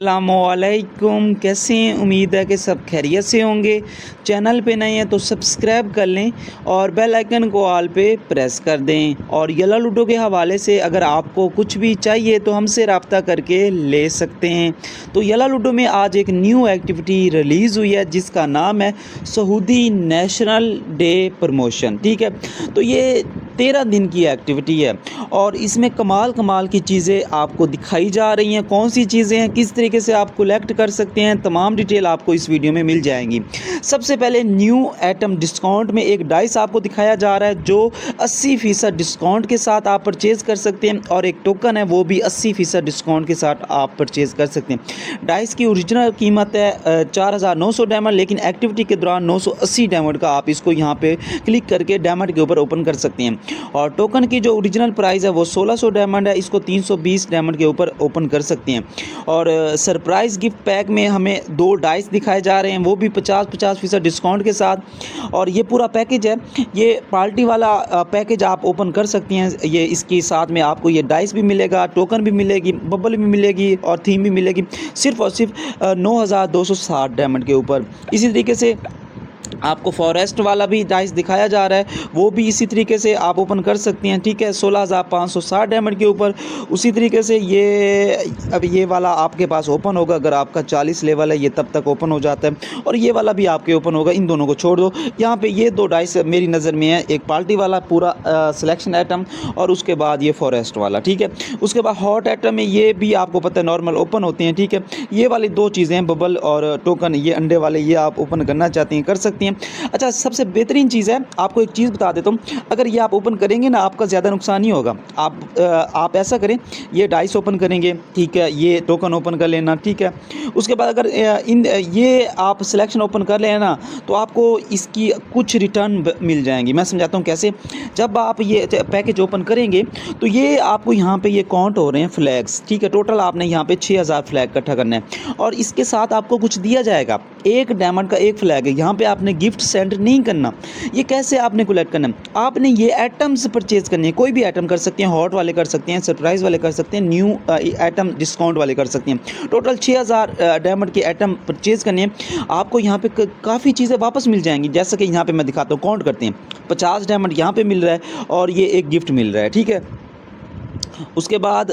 अस्सलामुअलैकुम, कैसे हैं? उम्मीद है कि सब खैरियत से होंगे। चैनल पे नए हैं तो सब्सक्राइब कर लें और बेल आइकन को ऑल पे प्रेस कर दें। और येलो लूडो के हवाले से अगर आपको कुछ भी चाहिए तो हमसे रब्ता करके ले सकते हैं। तो येलो लूडो में आज एक न्यू एक्टिविटी रिलीज़ हुई है जिसका नाम है सऊदी नेशनल डे प्रमोशन। ठीक है, तो ये 13 दिन की एक्टिविटी है और इसमें कमाल कमाल की चीज़ें आपको दिखाई जा रही हैं। कौन सी चीज़ें हैं, किस तरीके से आप कलेक्ट कर सकते हैं, तमाम डिटेल आपको इस वीडियो में मिल जाएंगी। सबसे पहले न्यू आइटम डिस्काउंट में एक डाइस आपको दिखाया जा रहा है जो 80% डिस्काउंट के साथ आप परचेज़ कर सकते हैं और एक टोकन है वो भी 80% डिस्काउंट के साथ आप परचेज़ कर सकते हैं। डाइस की ओरिजिनल कीमत है 4900 डायमंड, लेकिन एक्टिविटी के दौरान 980 डायमंड का आप इसको यहाँ पे क्लिक करके डायमंड के ऊपर ओपन कर सकते हैं। और टोकन की जो ओरिजिनल प्राइस है वो 1600 डायमंड है, इसको 320 डायमंड के ऊपर ओपन कर सकते हैं। और सरप्राइज़ गिफ्ट पैक में हमें 2 डाइस दिखाए जा रहे हैं वो भी 50% डिस्काउंट के साथ। और ये पूरा पैकेज है, ये पार्टी वाला पैकेज आप ओपन कर सकती हैं। ये इसके साथ में आपको ये डाइस भी मिलेगा, टोकन भी मिलेगी, बबल भी मिलेगी और थीम भी मिलेगी, सिर्फ और सिर्फ 9260 डायमंड के ऊपर। इसी तरीके से आपको फॉरेस्ट वाला भी डाइस दिखाया जा रहा है, वो भी इसी तरीके से आप ओपन कर सकती हैं। ठीक है, 16560 डायमंड के ऊपर। उसी तरीके से ये अब ये वाला आपके पास ओपन होगा, अगर आपका 40 लेवल है ये तब तक ओपन हो जाता है और ये वाला भी आपके ओपन होगा। इन दोनों को छोड़ दो, यहाँ पे ये 2 डाइस मेरी नज़र में है, एक पार्टी वाला पूरा सिलेक्शन आइटम और उसके बाद ये फॉरेस्ट वाला। ठीक है, उसके बाद हॉट आइटम में ये भी आपको पता है नॉर्मल ओपन होते हैं। ठीक है, ये वाली 2 चीज़ें हैं, बबल और टोकन, ये अंडे वाले, ये आप ओपन करना चाहते हैं कर सकते हैं। अच्छा, सबसे बेहतरीन चीज़ है, आपको एक चीज़ बता देता हूँ, अगर ये आप ओपन करेंगे ना आपका ज़्यादा नुकसान नहीं होगा। आप ऐसा करें, ये डाइस ओपन करेंगे, ठीक है, ये टोकन ओपन कर लेना, ठीक है। उसके बाद अगर ये आप सिलेक्शन ओपन कर लेना तो आपको इसकी कुछ रिटर्न मिल जाएंगी। मैं समझाता हूँ कैसे। जब आप ये पैकेज ओपन करेंगे तो ये आपको यहाँ पे ये काउंट हो रहे हैं फ्लैग्स। ठीक है, टोटल आपने यहाँ पे 6000 फ्लैग इकट्ठा करना है और इसके साथ आपको कुछ दिया जाएगा। 1 डायमंड का 1 फ्लैग है, यहाँ पे आपने गिफ्ट सेंड नहीं करना। ये कैसे आपने कलेक्ट करना है, आपने ये आइटम्स परचेज करनी है। कोई भी आइटम कर सकते हैं, हॉट वाले कर सकते हैं, सरप्राइज़ वाले कर सकते हैं, न्यू आइटम डिस्काउंट वाले कर सकते हैं। टोटल 6000 डायमंड के आइटम परचेज करने हैं। आपको यहाँ पे काफ़ी चीज़ें वापस मिल जाएंगी, जैसे कि यहाँ पे मैं दिखाता हूँ, काउंट करते हैं। 50 डायमंड यहाँ पे मिल रहा है और ये एक गिफ्ट मिल रहा है। ठीक है, उसके बाद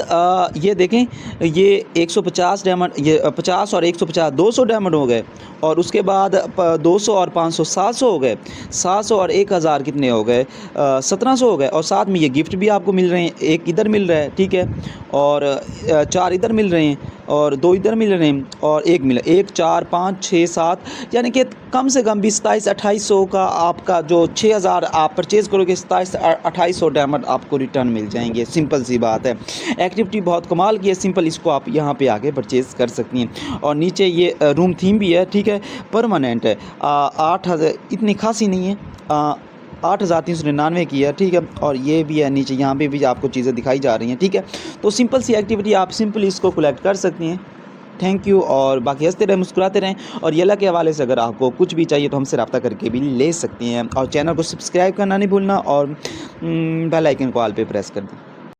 ये देखें, ये 150 डायमंड, ये 50 और 150 200 डायमंड हो गए। और उसके बाद 200 और 500 700 हो गए। 700 और 1000 कितने हो गए, 1700 हो गए। और साथ में ये गिफ्ट भी आपको मिल रहे हैं, एक इधर मिल रहा है, ठीक है, और 4 इधर मिल रहे हैं और 2 इधर मिल रहे हैं और 1 मिला, 1 4 5 6 7, यानी कि कम से कम भी 2700-2800 का आपका जो 6000 आप परचेज़ करोगे, 2700-2800 डायमंड आपको रिटर्न मिल जाएंगे। सिंपल सी बात है, एक्टिविटी बहुत कमाल की है, सिंपल, इसको आप यहाँ पे आके परचेज़ कर सकती हैं। और नीचे ये रूम थीम भी है, ठीक है, परमानेंट है, 8000, इतनी खासी नहीं है, 8399 की है। ठीक है, और ये भी है नीचे, यहाँ पे भी आपको चीज़ें दिखाई जा रही हैं। ठीक है, तो सिंपल सी एक्टिविटी, आप सिंपली इसको कलेक्ट कर सकती हैं। थैंक यू, और बाकी हंसते रहें, मुस्कुराते रहें। और येला के हवाले से अगर आपको कुछ भी चाहिए तो हमसे रब्ता करके भी ले सकती हैं। और चैनल को सब्सक्राइब करना नहीं भूलना और बेल आइकन को ऑल पे प्रेस कर दें।